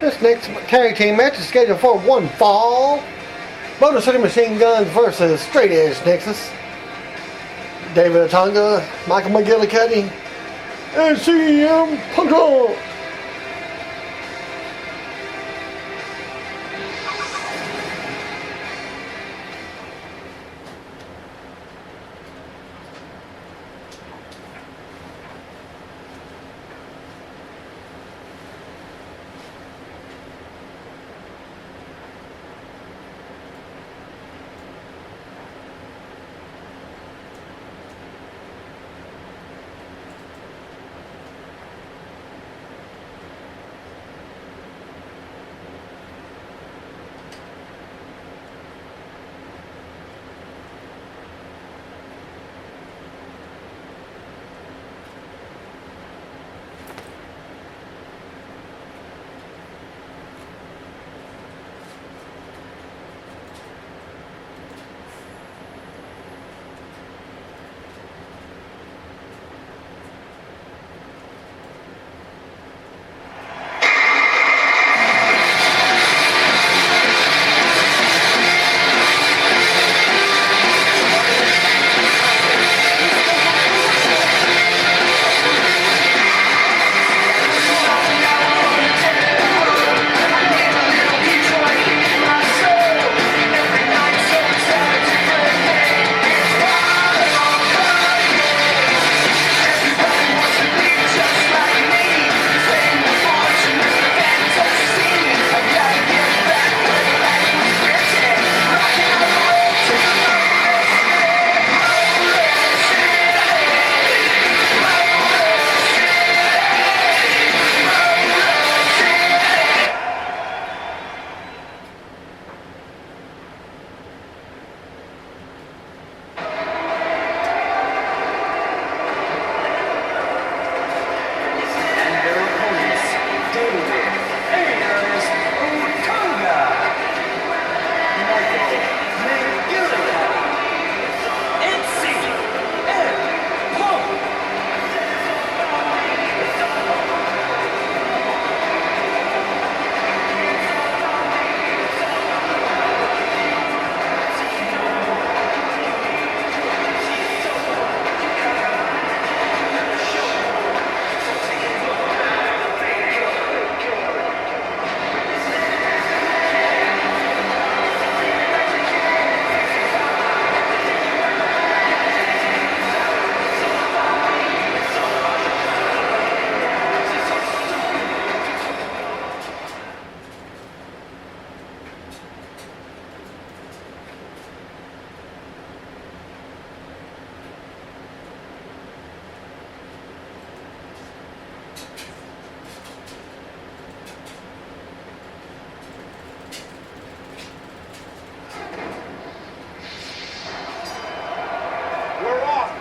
This next tag team match is scheduled for one fall. Motor City Machine Guns versus Straight Edge Nexus. David Otunga, Michael McGillicuddy, and CM Punk.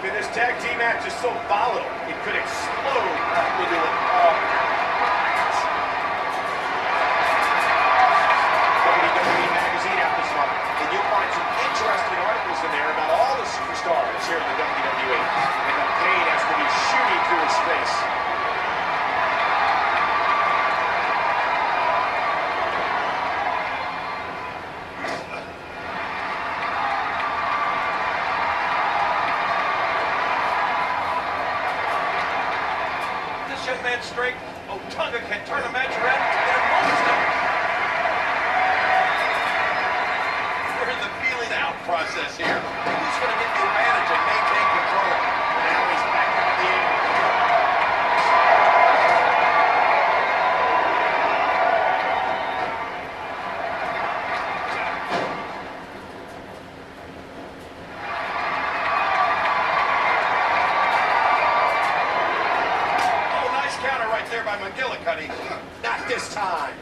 This tag team match is so volatile, it could explode into an all-out. WWE Magazine out this month, and you'll find some interesting articles in there about all the superstars here in the WWE, and the pain has to be shooting through his face. Young man straight. Otunga can turn a match around in a moment. We're in the feeling out process here. Who's going to get the advantage and maintain control? Now he's back out of the air. There by McGillicuddy. Not this time.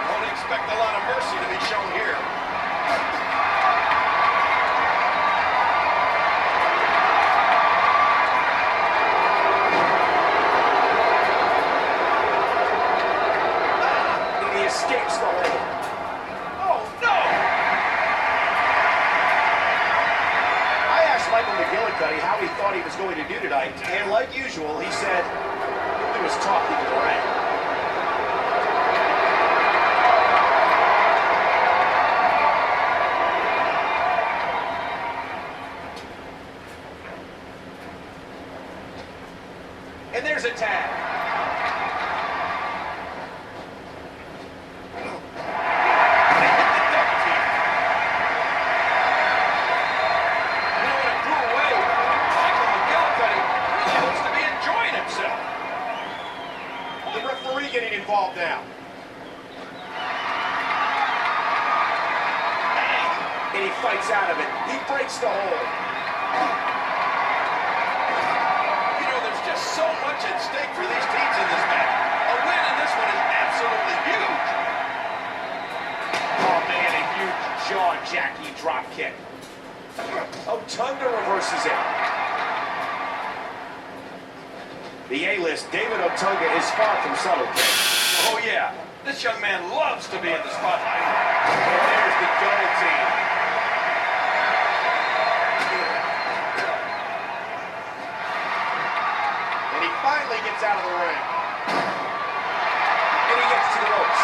Don't expect a lot of mercy to be shown here. And he escapes the hold. Oh, no! Michael McGillicuddy how he thought he was going to do tonight, and like usual, he said he'll do his talking with the referee getting involved now. And he fights out of it. He breaks the hold. You know, there's just so much at stake for these teams in this match. A win in this one is absolutely huge. Oh, man, a huge jaw-jacking drop kick. Otunga reverses it. The A-list, David Otunga, is far from subtle. Oh, yeah. This young man loves to be in the spotlight. And there's the double team. And he finally gets out of the ring. And he gets to the ropes.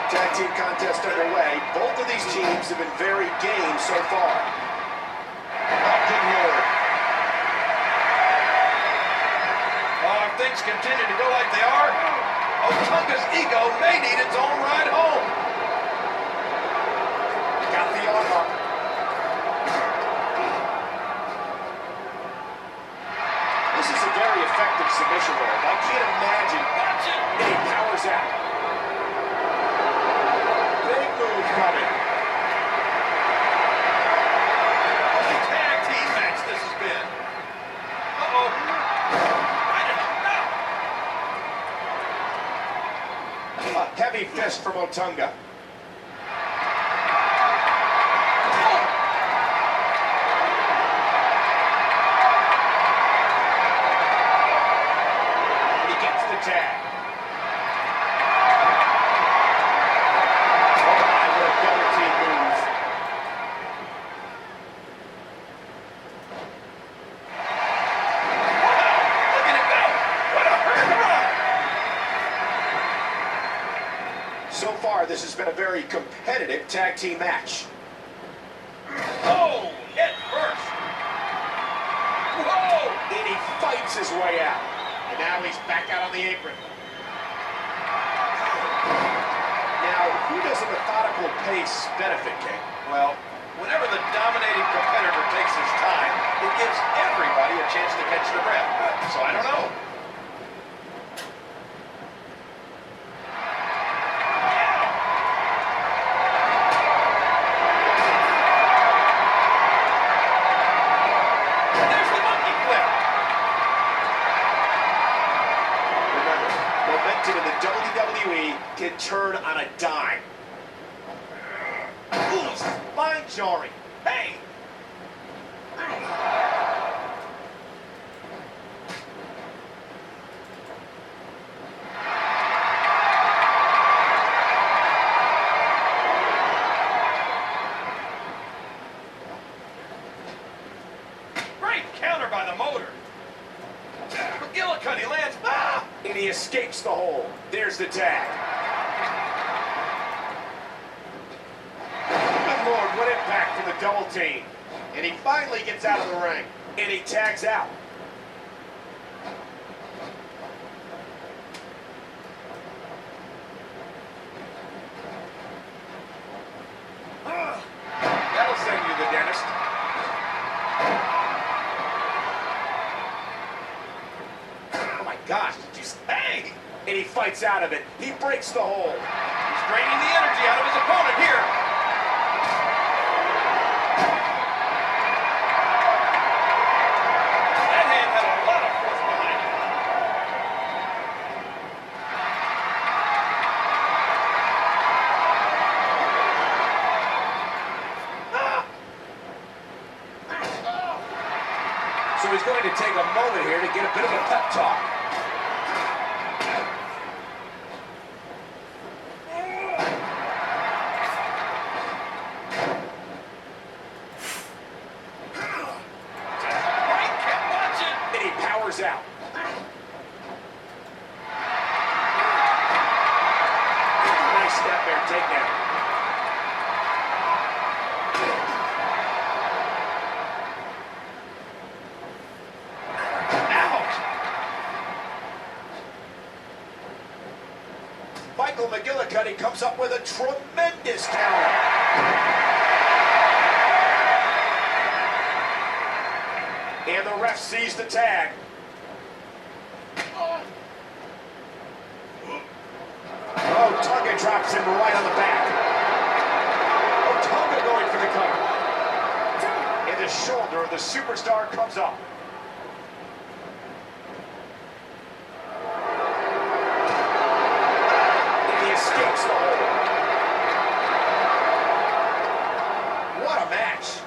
Tag team contest underway. Both of these teams have been very game so far. Oh, good lord. Oh, if things continue to go like they are, Otunga's ego may need its own ride home. Got the arm up. This is a very effective submission hold. I can't imagine. Watch it. And he powers out. Big move coming. What a tag team match this has been. Uh-oh. Right in the mouth. A heavy fist from Otunga. And he gets the tag. Oh my, what a double team move. Look at it go. What a hurt run. So far, this has been a very competitive tag team match. Oh, head first. Whoa. And he fights his way out. And now he's back out on the apron. Now, who does a methodical pace benefit, King? Well, whenever the dominating competitor takes his time, it gives everybody a chance to catch their breath. So I don't know. There's the monkey flip. Remember, momentum in the WWE can turn on a dime. Ooh, spine jarring. Hey. Great counter by the motor. McGillicuddy lands. Ah! And he escapes the hole. There's the tag. Good Lord, what impact from the double team. And he finally gets out of the ring. And he tags out. That'll send you the dentist. Oh my gosh, did you see? Hey! And he fights out of it. He breaks the hold. He's draining the energy out of his opponent here. That hand had a lot of force behind it. So he's going to take a moment here to get a bit of a pep talk. Right, can't watch it. And he powers out. Nice step there, takedown. Ouch! Michael McGillicuddy comes up with a tremendous counter. ref sees the tag. Oh, Tonga drops him right on the back. Oh, Tonga going for the cover. And the shoulder of the superstar comes up. And he escapes the hold. What a match.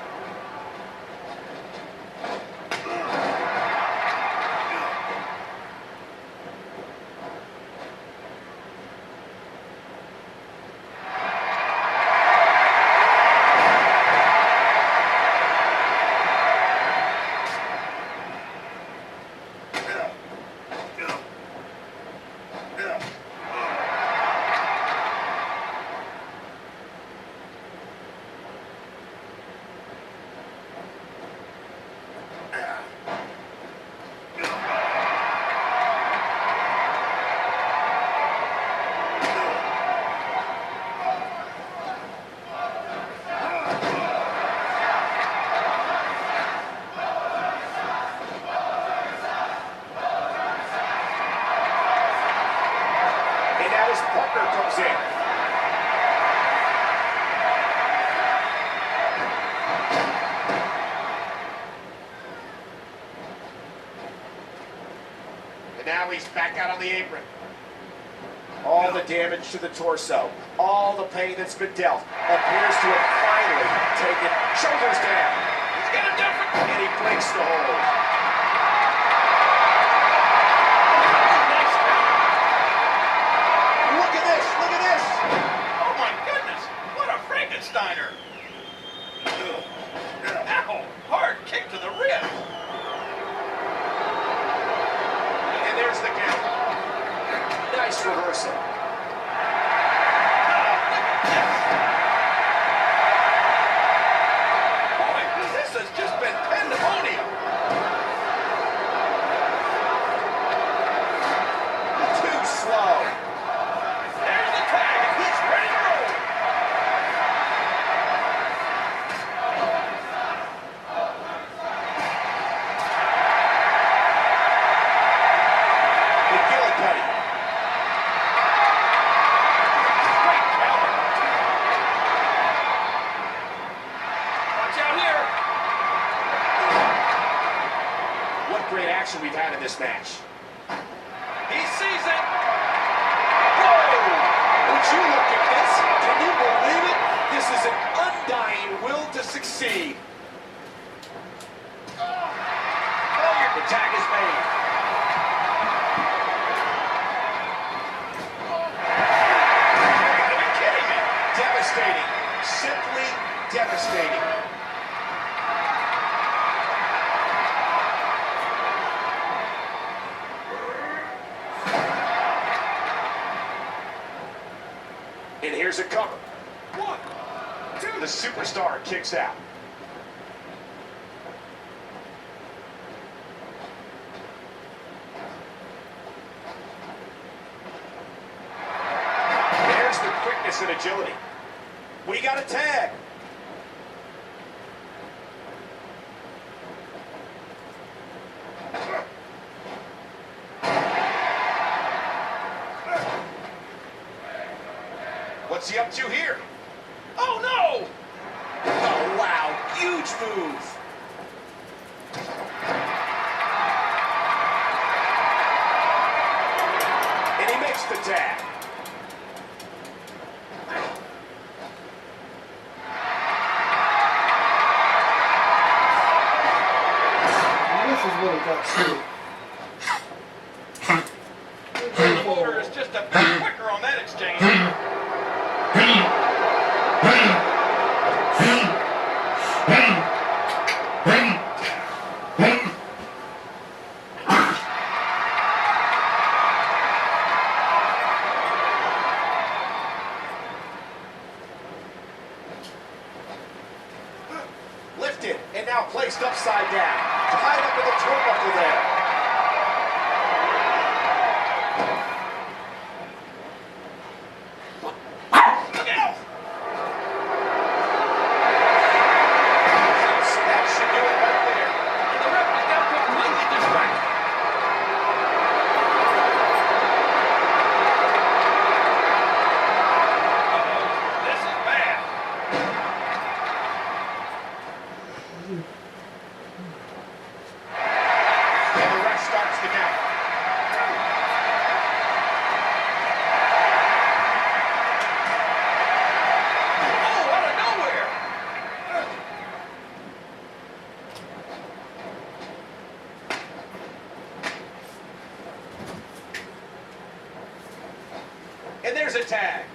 His partner comes in. And now he's back out on the apron. All the damage to the torso, all the pain that's been dealt, appears to have finally taken shoulders down. He's got a different, and he breaks the hold. Steiner. Ow! Hard kick to the rib. And there's the count. Nice reversal. Boy, this has just been pandemonium. Too slow. There's the tag, and he's ready to roll. Great action we've had in this match. He sees it. Whoa! Would you look at this? Can you believe it? This is an undying will to succeed. Oh, the tag is made. Are you kidding me? Devastating. Simply devastating. And here's a cover. 1, 2. The superstar kicks out. There's the quickness and agility. We got a tag. What's he up to here? Oh, no! Oh, wow. Huge move. And he makes the tag. This is what it got screwed. The motor is just a bit quicker on that exchange. Lifted and now placed upside down. Tied up in the turnbuckle there. Look out! That should do it right there. And the ref is down to And the ref starts the count. Oh, out of nowhere! And there's a tag.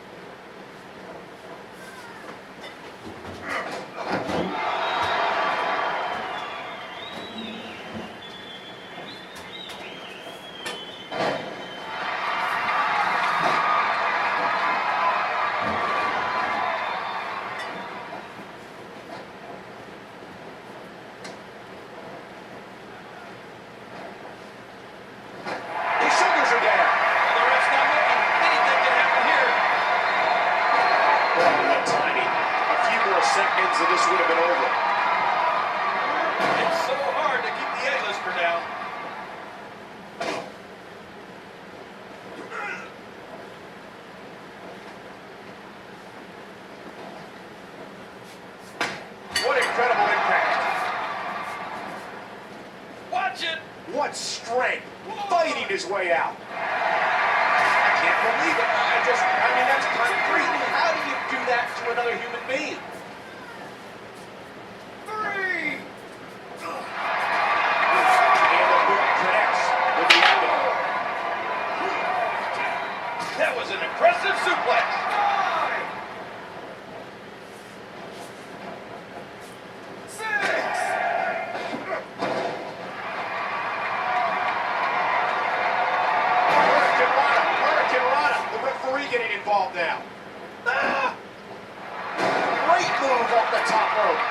His shoulders are down. The ref's not looking. Anything can happen here. Oh, what timing. A few more seconds and this would have been over. It's so hard to keep the A-lister down. What incredible impact. Watch it. What strength. Fighting his way out. I can't believe it. I mean, that's concrete. How do you do that to another human being? 3. And the boot connects with the elbow. That was an impressive suplex. 6. Hurricane Rana. The referee getting involved now. Ah! Great move off the top rope.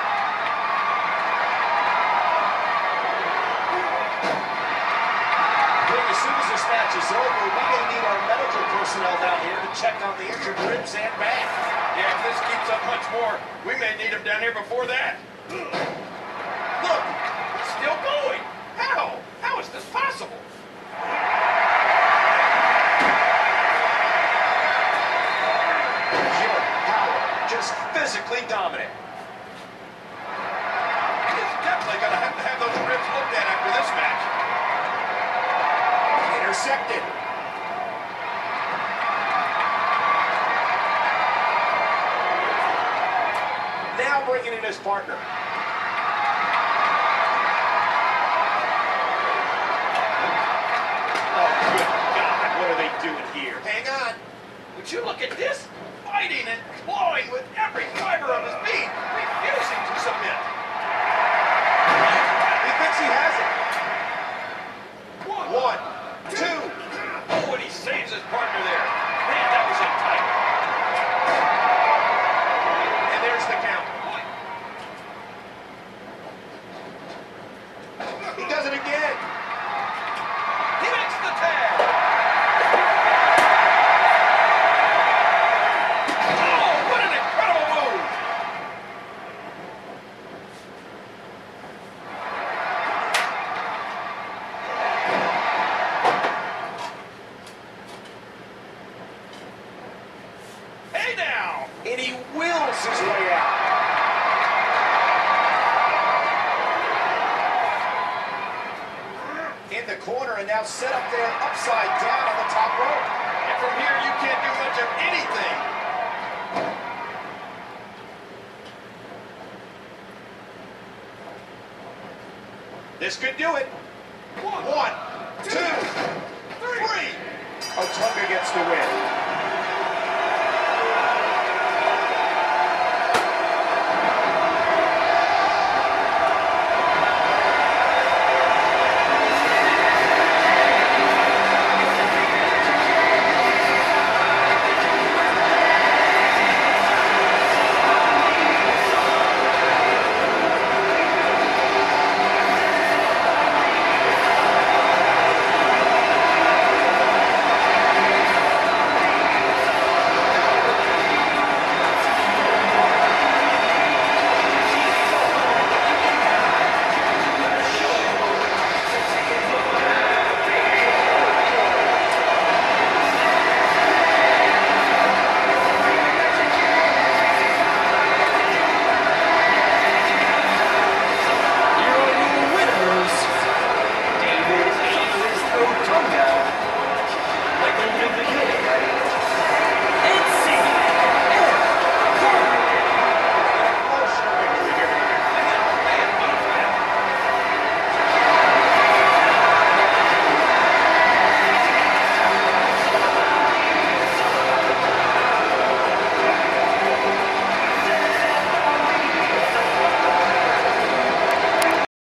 Look, as soon as this match is over, we may need our medical personnel down here to check on the injured ribs and back. Yeah, if this keeps up much more, we may need him down here before that. Look, it's still going. How? How is this possible? Pure power, just physically dominant. He's definitely going to have those ribs looked at after this match. Intercepted. Now bringing in his partner. Oh, good God, what are they doing here? Hang on. Would you look at this? Fighting and clawing with every fiber of his being, refusing to submit. He thinks he has it. 1, 2. Oh, and he saves his partner there. Man, that was in tight. And there's the count. He does it again. He makes the tag. Oh, what an incredible move. Hey now. And he wills his way out. In the corner and now set up there upside down on the top rope. And from here, you can't do much of anything. This could do it. 1, 2, 3. Otunga gets the win.